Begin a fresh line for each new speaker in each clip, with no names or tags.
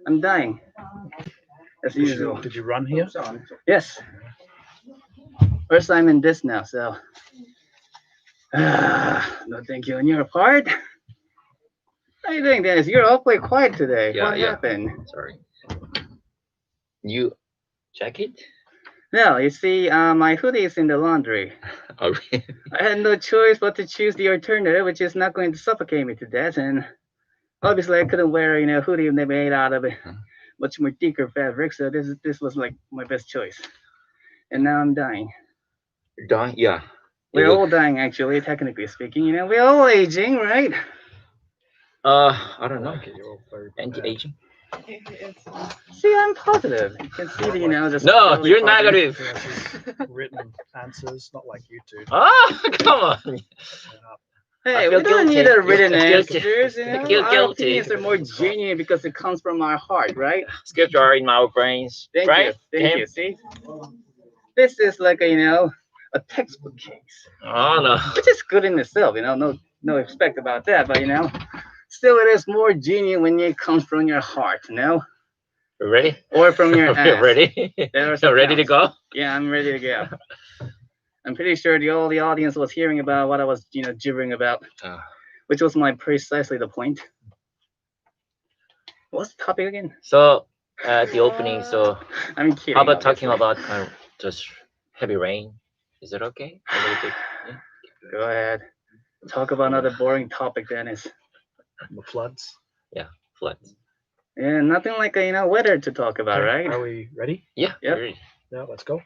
I'm dying as usual.
Did you run here?
Yes, first time in this now, so no thank you on your part. How you doing, Dennis? You're awfully quiet today.
Yeah,
What
yeah.
happened?
Sorry. You jacket?
No, you see, my hoodie is in the laundry.
Oh, really?
I had no choice but to choose the alternative, which is not going to suffocate me to death, and obviously I couldn't wear, hoodie made out of much more thicker fabric, so this was like my best choice. And now I'm dying.
Dying? Yeah. You
We're
look.
all dying, actually, technically speaking. We're all aging, right?
I don't know.
like it. You're all very
Anti-aging?
See, I'm positive. You can see the, just
No,
really
you're
positive.
negative.
written answers, not like you two.
Ah, come on.
Yeah.
Hey,
I
we
feel
don't need
guilty.
a written
I feel guilty.
answers.
I feel
Our
guilty.
opinions are more genuine because it comes from our heart, right?
Scripture are in our brains,
Thank
right?
you, thank
Tim?
you. See, this is like a textbook case,
Oh no.
which is good in itself. No respect about that, but still it is more genuine when it comes from your heart,
You ready?
or from your
We're
ass.
ready.
There are
You're
some
ready to
counts.
go?
Yeah, I'm ready to go. I'm pretty sure all the audience was hearing about what I was, gibbering about,
Uh,
which was my precisely the point. What's the topic again?
so, the opening. So,
I'm kidding.
how about talking
obviously.
about just heavy rain? Is it okay? A little bit. Yeah.
Go ahead. Talk about another boring topic, Dennis.
The floods.
Yeah. Floods.
Yeah, nothing like weather to talk about,
Okay,
right?
Are we ready?
Yeah.
Yep.
Really.
Yeah, let's go.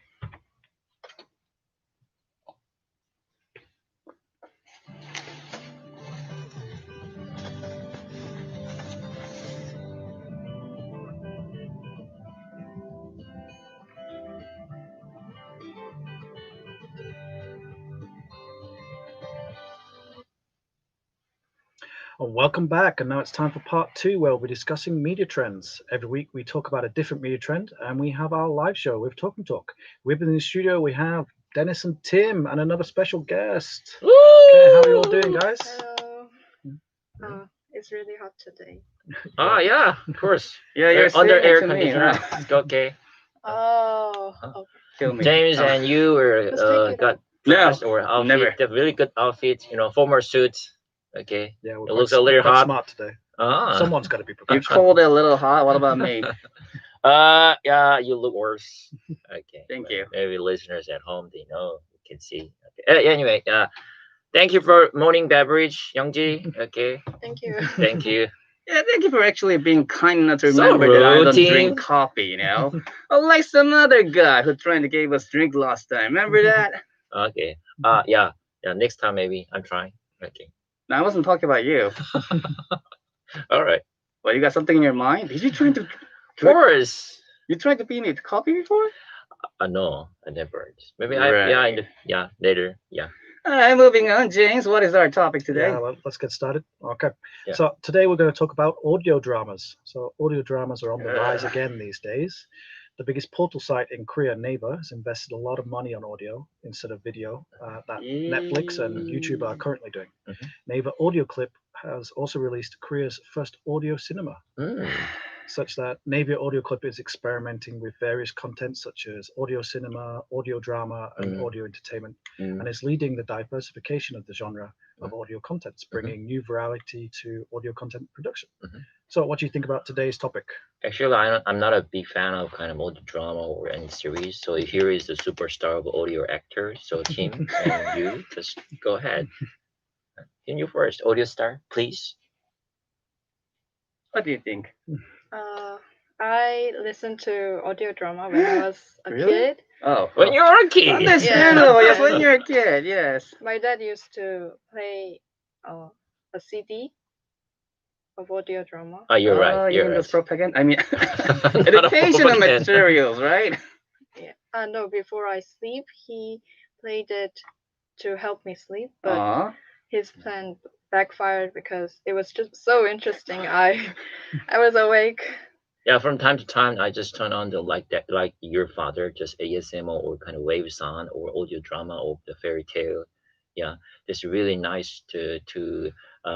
And welcome back. And now it's time for part two, where we'll be discussing media trends. Every week we talk about a different media trend, and we have our live show with Talk and Talk. With us in the studio, we have Dennis and Tim, and another special guest.
Woo!
Okay, how are you all doing, guys?
Hello. It's really hot today.
Oh yeah, of course.
Yeah, you're
under
saying it
air
to me,
conditioner.
huh?
It's okay.
Oh,
Huh?
okay.
Kill me.
James
Oh.
and you were
Let's take it
got
No,
dressed or outfit,
never.
the really good outfit. Formal suits. Okay.
Yeah, we're
It
quite,
looks a little
quite
hot.
smart today.
Ah.
Someone's got to be
You
professional.
called it a little hot. What about me?
Yeah, you look worse. Okay.
Thank
well,
you.
Maybe listeners at home they know, you can see. Okay. Anyway, thank you for morning beverage, Youngji. Okay.
Thank you.
Thank you.
Yeah, thank you for actually being kind enough to
So
remember that I
rude,
don't
Tim.
drink coffee, Unlike some other guy who tried to give us drink last time. Remember that?
Okay. Yeah. Yeah. Next time maybe I'm trying. Okay.
No, I wasn't talking about you.
All right.
Well, you got something in your mind? Did you try to?
Of course.
You tried to be in coffee before?
No, I never. Maybe yeah, later. Yeah.
All right, moving on, James. What is our topic today?
Yeah, well, let's get started. Okay.
Yeah.
So today we're going to talk about audio dramas. So audio dramas are on the rise
Ugh.
again these days. The biggest portal site in Korea, Naver, has invested a lot of money on audio instead of video that Netflix and YouTube are currently doing.
Mhm.
Naver Audio Clip has also released Korea's first audio cinema,
Mm.
such that Naver Audio Clip is experimenting with various content such as audio cinema, audio drama, and
Mm.
audio entertainment,
Mm.
and is leading the diversification of the genre of audio contents, bringing new variety to audio content production.
Mhm.
So, what do you think about today's topic?
Actually, I'm not a big fan of kind of audio drama or any series. So here is the superstar of audio actor. So Tim and you just go ahead. Tim, you first. Audio star, please.
What do you think?
I listened to audio drama when I was a
Really?
kid.
Oh,
When you're a kid.
understandable. Yes,
Yeah.
when you're a kid. Yes.
My dad used to play a CD of audio drama.
Oh, you're
Oh,
right.
you
You're
mean
right.
those propaganda? I mean,
Not a
educational
propaganda.
materials, right?
Yeah. No, before I sleep, he played it to help me sleep, but
Aw.
his plan backfired because it was just so interesting. I was awake.
Yeah, from time to time, I just turn on the like that, like your father, just ASMR or kind of wave sound or audio drama or the fairy tale. Yeah, it's really nice to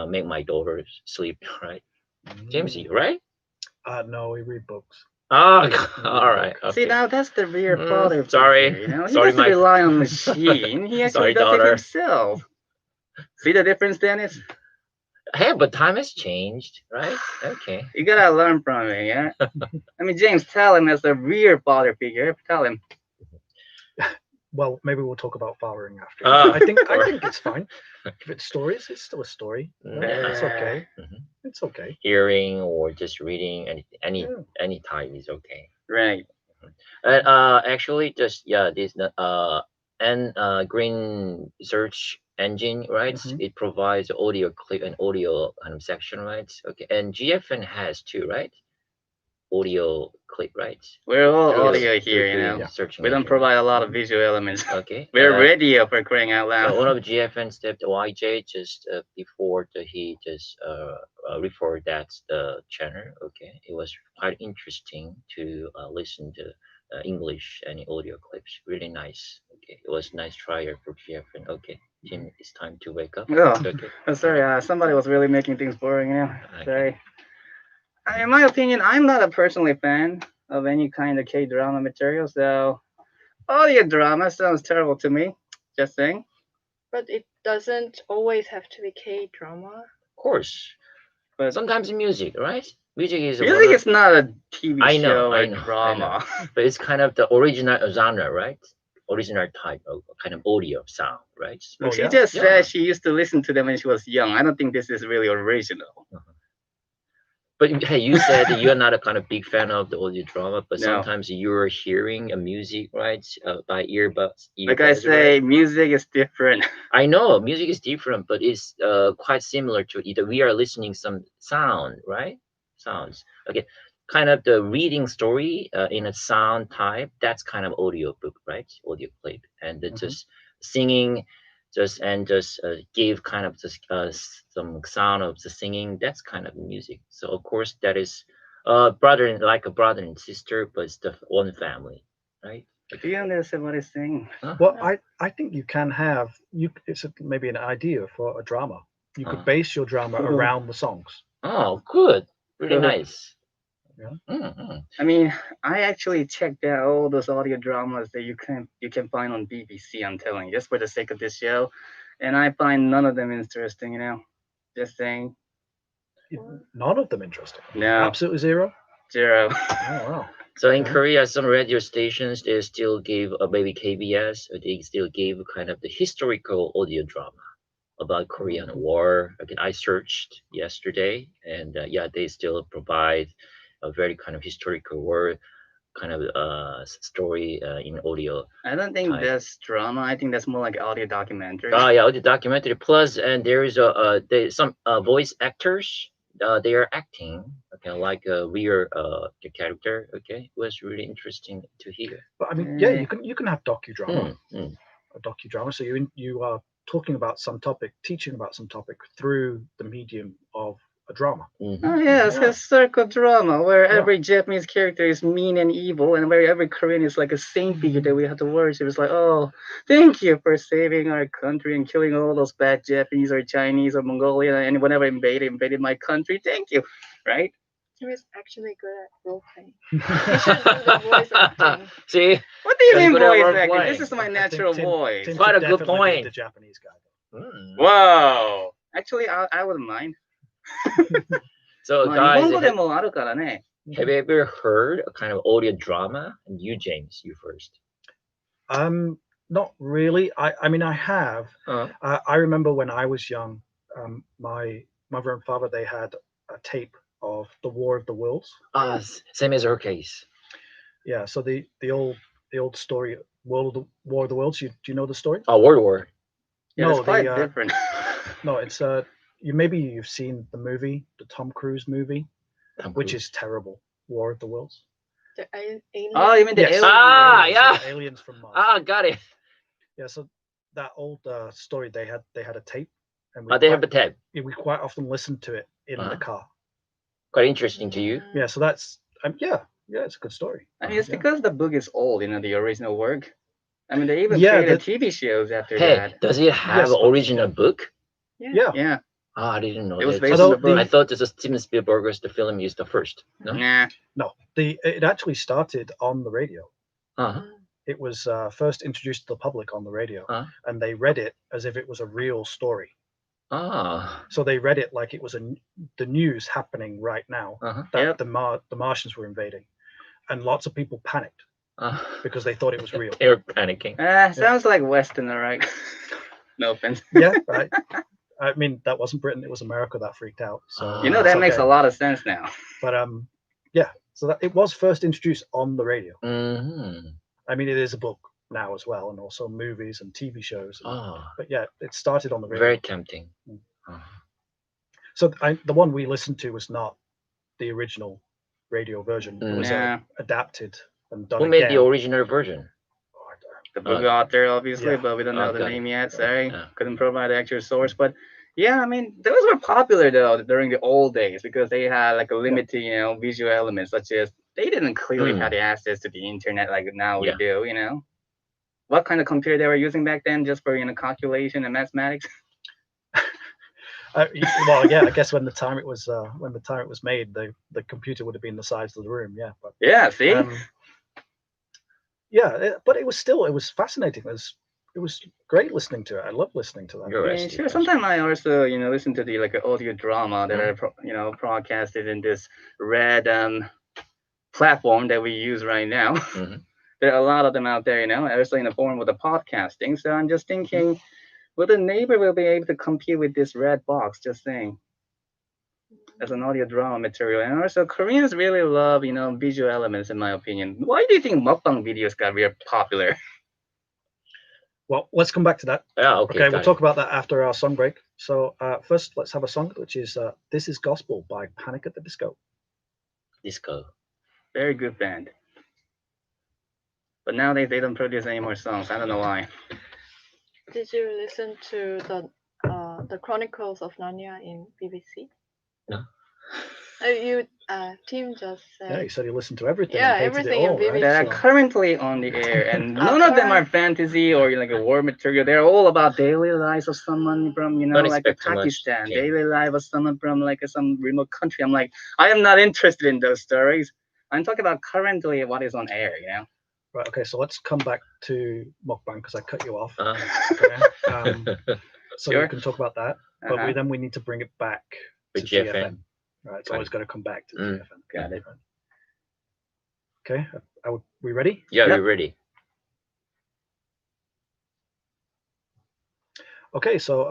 make my daughter sleep. Right, Jamesy, right?
No, we read books.
Oh, all right.
See,
Okay.
now that's the real father
sorry.
figure, you know? He
Sorry,
doesn't
Mike.
rely on machine. He actually
Sorry,
does it
daughter.
himself. See the difference, Dennis?
Hey, but time has changed, right? Okay.
You gotta learn from it, yeah? I mean, James, tell him as the real father figure. Tell him.
Well, maybe we'll talk about fathering after.
Ah,
I think
sorry.
it's fine. If it's stories, it's still a story. Right?
Yeah.
It's okay.
Mhm.
It's okay.
Hearing or just reading any
Yeah.
any type is okay.
Right.
And actually, just yeah, this and green search engine, right?
Mhm.
It provides audio clip and audio kind of section, right? Okay, and GFN has too, right? Audio clip, right?
We're all
Through-
audio
through
here, you
green
know?
search
We don't
engine.
provide a lot of visual elements.
Okay.
We're radio for crying out
So one
loud.
of GFN stepped YJ just before he just referred that's the channel. Okay, it was quite interesting to listen to English and audio clips. Really nice. Okay, it was nice trial for GFN. Okay, Tim, it's time to wake up.
Oh,
Okay.
I'm sorry, somebody was really making things boring, you know?
Okay.
Sorry. In my opinion, I'm not a personally fan of any kind of K-drama material, so audio drama sounds terrible to me. Just saying.
But it doesn't always have to be K-drama.
Of course.
But
Sometimes music, right? Music is one
music
of-
is not a TV
I know,
show or
I know, I
drama.
but it's kind of the original genre, right? Original type of kind of audio sound, right?
Look,
Oh,
she
yeah?
just
Yeah.
said she used to listen to them when she was young. I don't think this is really original.
But hey, you said that you're not a kind of big fan of the audio drama, but
No.
sometimes you're hearing a music, right, by earbuds.
Like I say,
right?
music is different.
I know music is different, but it's quite similar to either we are listening some sound, right? Sounds. Okay, kind of the reading story in a sound type. That's kind of audio book, right? Audio clip, and
Mhm.
just singing, just give kind of just some sound of the singing. That's kind of music. So of course that is brother and like a brother and sister, but it's the one family, right?
Do you understand what he's saying?
Well,
Yeah.
I think you can have it's maybe an idea for a drama. You could
Uh.
base your drama
Mhm.
around the songs.
Oh, good. Really
Mhm.
nice.
Yeah.
Mm-hmm.
I mean, I actually checked out all those audio dramas that you can find on BBC. I'm telling you, just for the sake of this show, and I find none of them interesting. You know, just saying.
None of them interesting.
No,
Absolutely zero.
zero.
Oh wow.
So in
Okay.
Korea, some radio stations they still give maybe KBS, they still give kind of the historical audio drama about Korean War. Again, I searched yesterday, and yeah, they still provide a very kind of historical war kind of story in audio.
I don't think
Type.
that's drama. I think that's more like audio documentary.
Oh yeah, audio documentary. Plus, and there is some voice actors. They are acting, okay, like a real character. Okay, it was really interesting to hear.
But I mean, yeah,
Yeah.
you can have docudrama,
Mm.
a docudrama. So you are talking about some topic, teaching about some topic through the medium of a drama.
Mhm.
Oh yes,
Yeah.
historical drama where
Yeah.
every Japanese character is mean and evil, and where every Korean is like a saint figure that we have to worship. It's like, oh, thank you for saving our country and killing all those bad Japanese or Chinese or Mongolian and whatever invaded my country. Thank you, right?
He was actually good at role playing. He should do the voice acting.
See,
What do you
That's
mean
good at
voice
role
acting?
playing.
This is my
I think
natural voice.
Tim
Quite
should
a good
definitely be
point.
the Japanese guy.
Mm.
Wow. Actually, I wouldn't mind.
So
まあ、
guys,
日本語でもあるからね。
have you ever heard a kind of audio drama? And you, James, you first.
Not really. I mean, I have.
Uh,
I remember when I was young, my mother and father, they had a tape of the War of the Worlds.
same as her case.
Yeah. So the old story, War of the Worlds. Do you know the story?
Oh, World War.
Yeah,
No,
it's quite
the,
different.
No, it's you've seen the movie, the Tom Cruise movie,
Tom
which
Cruise.
is terrible. War of the Worlds.
The alien.
Oh, you mean the
Yes.
alien?
Ah,
movie.
yeah.
The aliens from Mars.
Ah, got it.
Yeah. So that old story, they had a tape, and
They have a tab.
we quite often listened to it in
Uh-huh.
the car.
Quite interesting to you.
Yeah. So that's yeah, it's a good story.
I mean, it's
Yeah.
because the book is old, you know, the original work. I mean, they even
Yeah,
created
the-
TV shows after
Hey,
that.
does it have
Yes, but-
original book?
Yeah.
Yeah.
Oh, I didn't know
It was
that.
based on the
Although
book.
I thought this was Steven Spielberg's the film is the first. No.
Nah.
No, it actually started on the radio.
Uh-huh.
It was first introduced to the public on the radio,
Uh-huh.
and they read it as if it was a real story.
Ah.
So they read it like it was the news happening right now,
Uh-huh.
that
Yep.
the Martians were invading, and lots of people panicked
Uh,
because they thought it was real.
they were panicking.
Sounds like Western, right? No offense.
Yeah, right. I mean, that wasn't Britain; it was America that freaked out. So
You know,
it's
that makes a
okay.
lot of sense now.
But yeah. So that it was first introduced on the radio.
Mm-hmm.
I mean, it is a book now as well, and also movies and TV shows.
Oh,
But yeah, it started on the radio.
very tempting.
Mm.
Uh,
So the one we listened to was not the original radio version. It was
Nah.
adapted and done
who made
again.
the original version?
The book author, obviously,
yeah.
but we don't know the
got it.
name yet. Sorry,
Yeah.
couldn't provide the actual source. But yeah, I mean, those were popular though during the old days because they had like a limited, visual elements, such as they didn't clearly have the access to the internet like now we
Yeah.
do. What kind of computer they were using back then, just for calculation and mathematics?
Well, yeah, I guess when the time it was made, the computer would have been the size of the room. Yeah, but
Yeah, see.
but it was fascinating. It was great listening to it. I love listening to that.
You're
Yeah,
right.
sure. Sometimes I also, listen to the audio drama that are broadcasted in this red platform that we use right now.
Mhm.
There are a lot of them out there, also in the form of the podcasting. So I'm just thinking, whether Neighbor will be able to compete with this red box. Just saying, as an audio drama material, and also Koreans really love, visual elements, in my opinion. Why do you think mukbang videos got real popular?
Well, let's come back to that.
Yeah,
Okay,
okay.
we'll talk about that after our song break. So first, let's have a song, which is "This Is Gospel" by Panic at the Disco.
Disco.
Very good band. But nowadays they don't produce any more songs. I don't know why.
Did you listen to the Chronicles of Narnia in BBC?
No.
Tim just
Yeah,
said.
he said he listened to everything.
Yeah,
and hated
everything
it
in
all, right?
BBC.
That are
So-
currently on the air, and none of them are fantasy or like a war material. They're all about daily lives of someone from
Don't
like a
expect too much,
Pakistan,
Tim.
daily life of someone from like some remote country. I'm like, I am not interested in those stories. I'm talking about currently what is on air.
Right. Okay. So let's come back to mukbang because I cut you off.
Uh,
Okay. So
Sure.
we can talk about that, but
Uh-huh.
then we need to bring it back to
With GFN.
Right. It's always got to come back to
Mm.
GFN.
Got it.
Okay. Are we ready?
yeah,
Yep.
we're ready.
Okay. So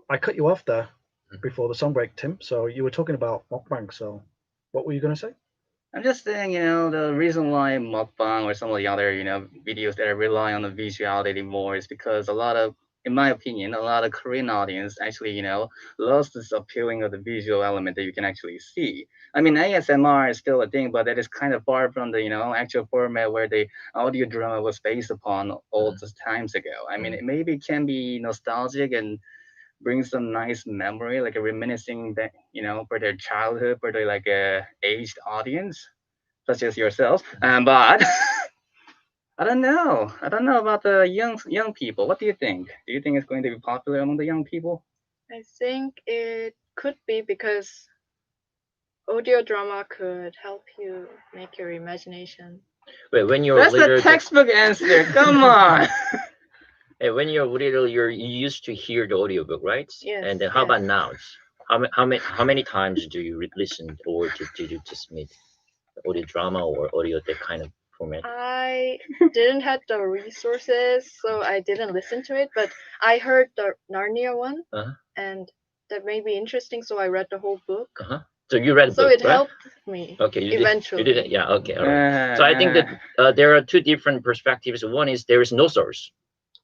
I cut you off there
Mhm.
before the song break, Tim. So you were talking about mukbang. So what were you going to say?
I'm just saying, the reason why mukbang or some of the other, videos that rely on the visuality more is because in my opinion, a lot of Korean audience actually, loves this appealing of the visual element that you can actually see. I mean, ASMR is still a thing, but that is kind of far from the, actual format where the audio drama was based upon old times ago. I mean, it maybe can be nostalgic and bring some nice memory, like a reminiscing that, for their childhood, for their like aged audience, such as yourself. But I don't know. I don't know about the young people. What do you think? Do you think it's going to be popular among the young people?
I think it could be because audio drama could help you make your imagination.
Wait, when you're
That's the
little,
textbook answer. Come on.
when you're little, you used to hear the audiobook, right?
Yes,
And then how about
yes.
now? How many times do you listen, or did you just meet audio drama or audio that kind of format?
I didn't have the resources, so I didn't listen to it. But I heard the Narnia one,
Uh-huh.
and that may be interesting. So I read the whole book.
So you read the
So
book,
it
right?
helped me
Okay, you
eventually.
did it. Yeah. Okay. All right. So I think that there are two different perspectives. One is there is no source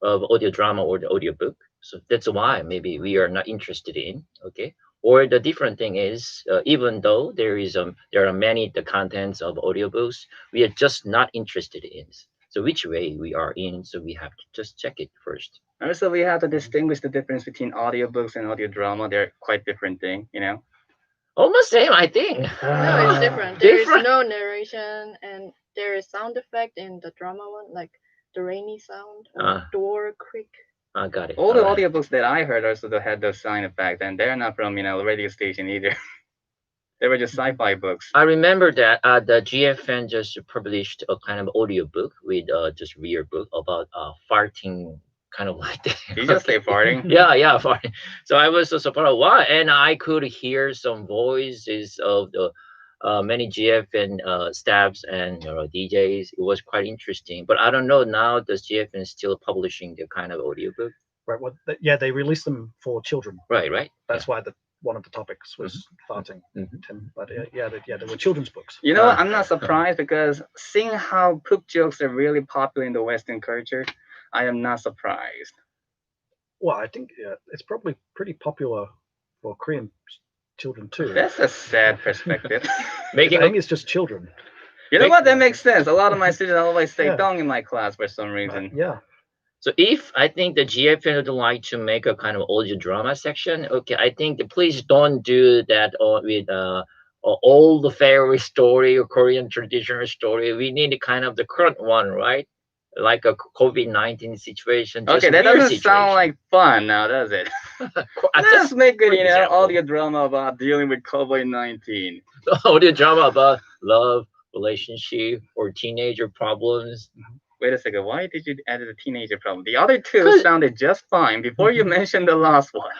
of audio drama or the audio book, so that's why maybe we are not interested in. Okay. Or the different thing is, even though there are many the contents of audiobooks, we are just not interested in. So which way we are in, so we have to just check it first.
Also, we have to distinguish the difference between audiobooks and audio drama. They're quite different thing.
Almost same, I think.
No, it's different. There is
Different?
no narration, and there is sound effect in the drama one, like the rainy sound or door creak.
I got it.
All the
Alright.
audiobooks that I heard also had those sound effects, and they're not from the radio station either. They were just sci-fi books.
I remember that the GFN just published a kind of audio book with just real book about farting, kind of like that.
Did you just say farting?
Yeah, farting. So I was so surprised. Why? And I could hear some voices of the many GFN staffs and DJs. It was quite interesting. But I don't know now. Does GFN still publishing the kind of audio book?
Right. Well, yeah, they released them for children.
Right.
That's why one of the topics was farting,
Mhm.
Tim. But yeah, there were children's books.
You know what? I'm not surprised because seeing how poop jokes are really popular in the Western culture, I am not surprised.
Well, I think it's probably pretty popular for Korean children too.
That's a sad perspective.
Making
I think it's just children.
You know what? That makes sense. A lot of my students always say
Yeah.
"dong" in my class for some reason.
Yeah.
So if I think the GFN would like to make a kind of audio drama section, okay, I think please don't do that with all the fairy story or Korean traditional story. We need a kind of the current one, right? Like a COVID-19 situation. Just
Okay, that
weird
doesn't sound
situation.
like fun now, does it?
I
Let's
just
make it,
for example.
audio drama about dealing with COVID-19.
audio drama about love, relationship, or teenager problems.
Wait a second, why did you add the teenager problem? The other two
'Cause-
sounded just fine before you mentioned the last one.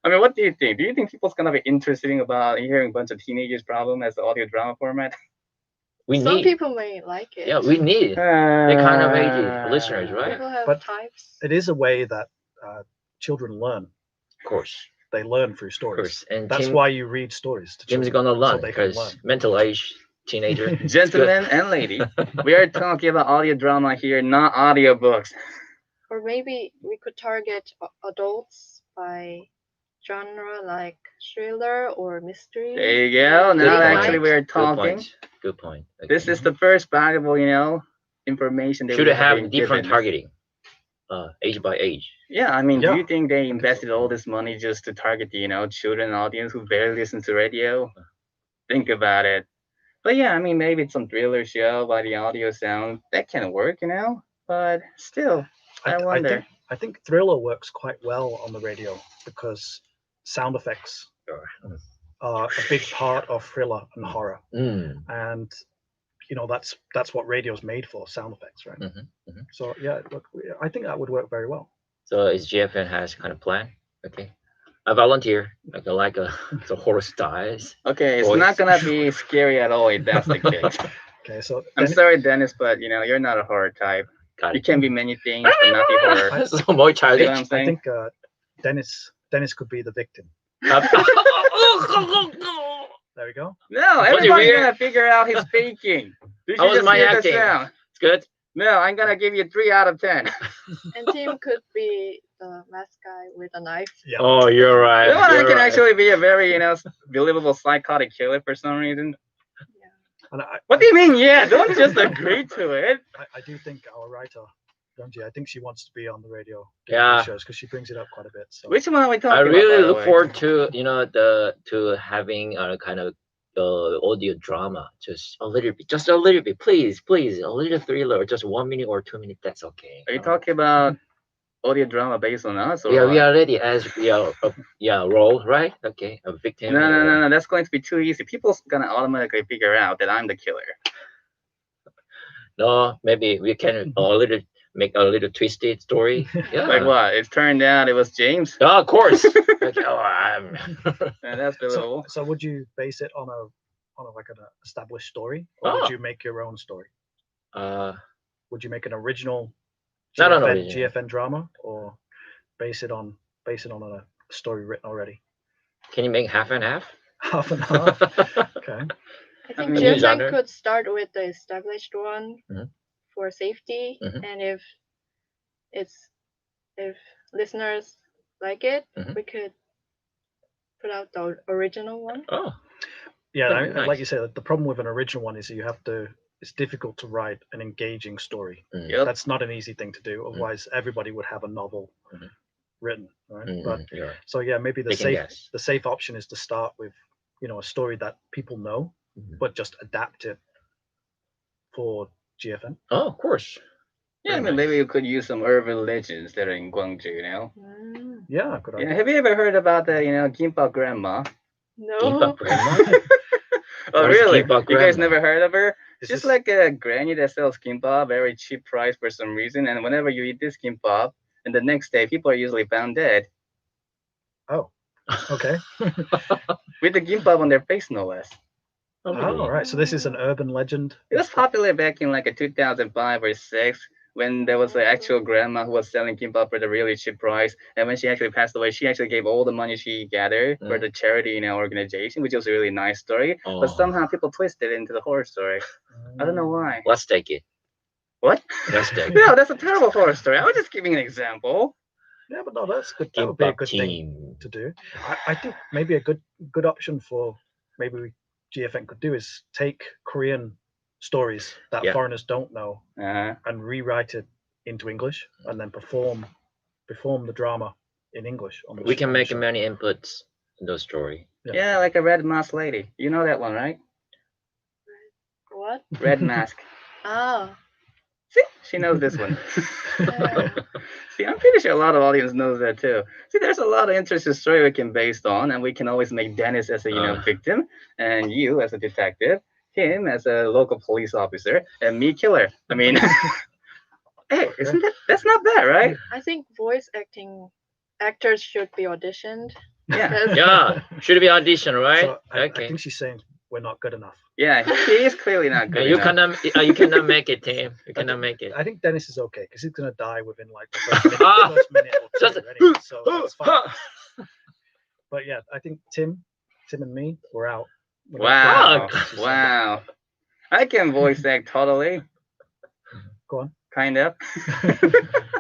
I mean, what do you think? Do you think people's gonna be interested about hearing a bunch of teenagers' problem as the audio drama format?
We
Some
need,
people may like it.
yeah, we need it.
They
kind of age listeners, right?
People have
But-
types.
It is a way that children learn.
Of course,
They learn through
of
stories.
course. And
That's
Tim,
why you read stories to
Tim's
children.
gonna learn
they can
because
learn.
mental age teenager. It's good.
Gentlemen and lady, we are talking about audio drama here, not audiobooks.
Or maybe we could target adults by genre like thriller or mystery.
There you go.
Good
Now
point.
actually we are
Good
talking.
point. Good point. Okay.
This is the first valuable, information that
Should
we
have
been
different
given.
targeting, age by age.
Yeah, I mean,
Yeah.
do you think they invested all this money just to target the, children audience who barely listen to radio? Think about it. But yeah, I mean, maybe it's some thriller show by the audio sound. That can work, But still, I wonder.
I think thriller works quite well on the radio because sound effects
Sure.
are a big part of thriller and horror,
Mm.
and that's what radio's made for, sound effects, right?
Mhm, mhm.
So yeah, look, I think that would work very well.
So is GFN has kind of plan? Okay. I volunteer like the horror styles.
Okay, it's
Voice.
not gonna be scary at all if that's the case.
Okay, so
I'm
then-
sorry, Dennis, but you're not a horror type.
Got
You
it.
can be many things, but not be horror.
So more
See what I'm
childish.
saying?
I think Dennis could be the victim. There we go.
No,
Funny,
everybody's
weird.
gonna figure out he's faking. Did
How
you
was
just
my
hear the
acting?
sound?
It's good.
No, I'm gonna give you 3 out of 10.
And Tim could be the masked guy with a knife.
Yeah.
Oh, you're right.
You know what? I
you're
can
right.
actually be a very, believable psychotic killer for some reason.
And
What do you mean? Yeah, don't just agree to it.
I do think our writer, Yonji, I think she wants to be on the radio
Yeah.
shows because she brings it up quite a bit. So
Which one are we talking
I
about?
really
by the
look
way?
forward to to having a kind of audio drama, just a little bit, please, a little thriller, just 1 minute or 2 minutes. That's okay.
Are you talking about audio drama based on us? Or
Yeah, we
what?
are ready as we are. Role right. Okay, a victim.
No. That's going to be too easy. People's gonna automatically figure out that I'm the killer.
No, maybe we can make a little twisted story. Yeah.
Like what? It turned out it was James.
Oh, of course. Like, I'm.
Yeah, that's believable.
so would you base it on like an established story, or
Oh.
would you make your own story? Would you make an original
Not an
GFN,
original.
GFN drama, or base it on a story written already?
Can you make half and half?
Half and half. Okay.
I think
mean,
new
GFN
genre.
could start with the established one
Mhm.
for safety,
Mhm.
and if listeners like it,
Mhm.
we could put out the original one.
Oh,
Yeah,
That'd be
like
nice.
you said, the problem with an original one is it's difficult to write an engaging story.
mm,
Yep.
That's not an easy thing to do. Otherwise, everybody would have a novel
Mhm.
written, right?
mm,
But
you're right.
so yeah, maybe
They can guess.
the safe option is to start with, a story that people know,
Mhm.
but just adapt it for GFN.
Oh, of course.
Yeah, I
Very
mean,
nice.
maybe you could use some urban legends that are in Gwangju, you know?
Yeah, good
Yeah,
idea.
have you ever heard about the, Gimbap grandma?
No.
Gimbap grandma?
Oh,
What is
really?
Gimbap
You guys
grandma?
never heard of her?
Is
She's
this-
like a granny that sells kimbap, very cheap price for some reason. And whenever you eat this kimbap, and the next day, people are usually found dead
Oh, okay.
with the kimbap on their face, no less.
Oh,
Oh,
really?
right. So this is an urban legend.
It was popular back in like a 2005 or 6 when there was an actual grandma who was selling kimbap for the really cheap price. And when she actually passed away, she actually gave all the money she gathered for the charity organization, which was a really nice story.
Oh.
But somehow people twisted it into the horror story. I don't know why.
Let's take it.
What?
Let's take it.
No, that's a terrible horror story. I was just giving an example.
Yeah, but no, that's good. That would be a
Gimbap
good thing
team.
to do. I think maybe a good option for maybe GFN could do is take Korean stories that
Yeah.
foreigners don't know
Uh,
and rewrite it into English and then perform the drama in English. On the
We can
on the
make
show.
many inputs in the story.
yeah, like a red mask lady. You know that one, right?
What?
Red mask.
Ah.
See, she knows this one.
Yeah.
See, I'm pretty sure a lot of audience knows that too. See, there's a lot of interesting story we can based on, and we can always make Dennis as a victim, and you as a detective, him as a local police officer, and me killer. I mean, hey, isn't that's not bad, right?
I think voice actors should be auditioned.
Yeah,
Because
Yeah, should be audition, right?
So I
Okay.
think she's saying we're not good enough.
yeah, he is clearly not good.
You
enough.
cannot make it, Tim. You cannot make it.
I think Dennis is okay because he's gonna die within like the first minute,
Ah!
first minute or
Just-
two anyway, so that's fine. But yeah, I think Tim and me, we're out. We're not
Wow,
good enough.
wow. I can voice act totally.
Go on.
Kind of.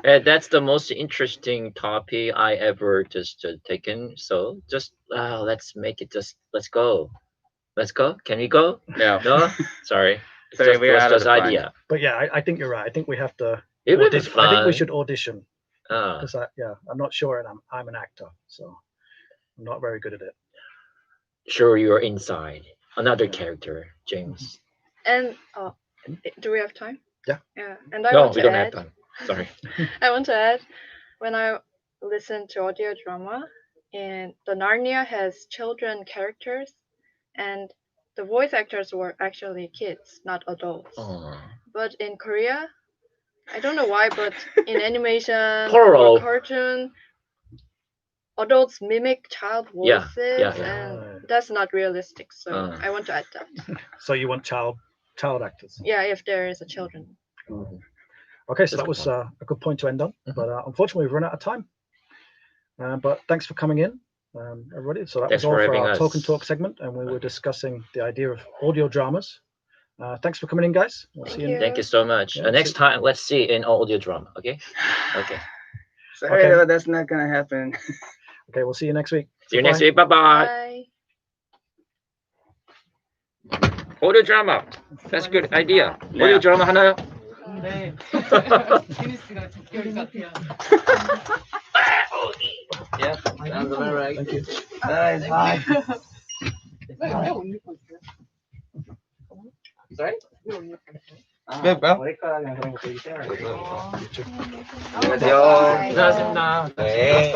That's the most interesting topic I ever just taken. So just let's make it. Let's go. Let's go. Can we go?
No.
No. Sorry. It's
Sorry,
just,
we're
was
out of
just
the fun.
idea.
But yeah, I think you're right. I think we have to.
It would be
Audition. I think we
fun.
should audition
Ah,
because I'm not sure, and I'm an actor, so I'm not very good at it.
sure, you're inside another character, James.
and do we have time?
Yeah.
Yeah. And I
No,
want
we
to
don't
add.
have time. Sorry.
I want to add, when I listen to audio drama, and the Narnia has children characters, and the voice actors were actually kids, not adults.
Oh.
But in Korea, I don't know why, but in animation
Plural.
or cartoon, adults mimic child
Yeah,
voices,
yeah.
and that's not realistic. So
Uh.
I want to add that.
So you want child actors?
Yeah, if there is a children.
Okay, so
That's
that
a
was
good
a good point to end on.
Mhm.
But unfortunately, we've run out of time. But thanks for coming in, everybody. So that
Thanks
was all
for
for
having
our
us.
talk and talk segment, and we were discussing the idea of audio dramas. Thanks for coming in, guys. We'll see you.
Thank you so much.
Yeah,
Next
see-
time, let's see in audio drama. Okay. Okay.
Sorry,
Okay.
though, that's not gonna happen.
Okay, we'll see you next week.
See you next
Goodbye.
week. Bye bye.
Bye.
Audio drama. That's good idea.
Yeah.
Audio drama 하나요?
네. 테니스가 적절히 같아요.
Yeah, sounds about right.
Thank you.
Bye. Bye. Sorry? 머리카락이랑 그런 거 보기 싫어요.
You too.
안녕하세요.
고생하셨습니다.
네.